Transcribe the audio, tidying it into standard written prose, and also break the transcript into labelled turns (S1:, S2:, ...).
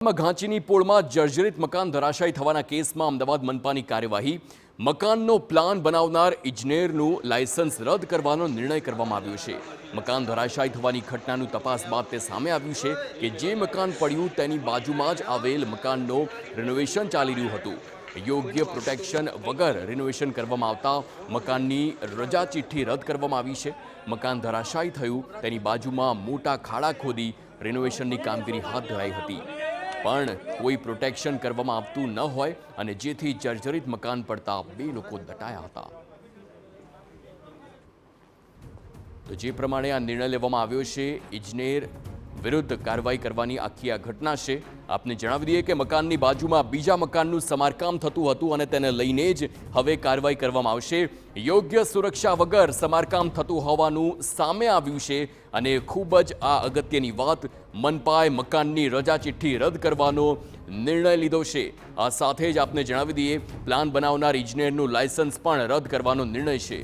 S1: ઘાંચીની પોળમાં જર્જરિત મકાન ધરાશાયી થવાના કેસમાં અમદાવાદ મનપાની કાર્યવાહી મકાનનો પ્લાન બનાવનાર ઇજનેરનું લાયસન્સ રદ કરવાનો નિર્ણય કરવામાં આવ્યો છે। મકાન ધરાશાયી થવાની ઘટનાનું તપાસ બાદ તે સામે આવ્યું છે કે જે મકાન પડ્યું તેની બાજુમાં જ આવેલ મકાનનો રિનોવેશન ચાલી રહ્યું હતું। યોગ્ય પ્રોટેક્શન વગર રિનોવેશન કરવામાં આવતા મકાનની રજા ચિઠ્ઠી રદ કરવામાં આવી છે। મકાન ધરાશાયી થયું તેની બાજુમાં મોટા ખાડા ખોદી રિનોવેશનની કામગીરી હાથ ધરાઈ હતી, પણ કોઈ પ્રોટેક્શન કરવામાં આવતું ન હોય અને જેથી જર્જરિત મકાન પડતા બે લોકો દટાયા હતા। તો જે પ્રમાણે આ નિર્ણય લેવામાં આવ્યો છે, ઇજનેર વિરુદ્ધ કાર્યવાહી કરવાની આખી આ ઘટના છે। આપને જણાવી દઈએ કે મકાનની બાજુમાં બીજા મકાનનું સમારકામ થતું હતું અને તેને લઈને જ હવે કાર્યવાહી કરવામાં આવશે। યોગ્ય સુરક્ષા વગર સમારકામ થતું હોવાનું સામે આવ્યું છે અને ખૂબ જ આ અગત્યની વાત, મનપાએ મકાનની રજા ચિઠ્ઠી રદ કરવાનો નિર્ણય લીધો છે। આ સાથે જ આપને જણાવી દઈએ, પ્લાન બનાવનાર ઇજનેરનું લાયસન્સ પણ રદ કરવાનો નિર્ણય છે।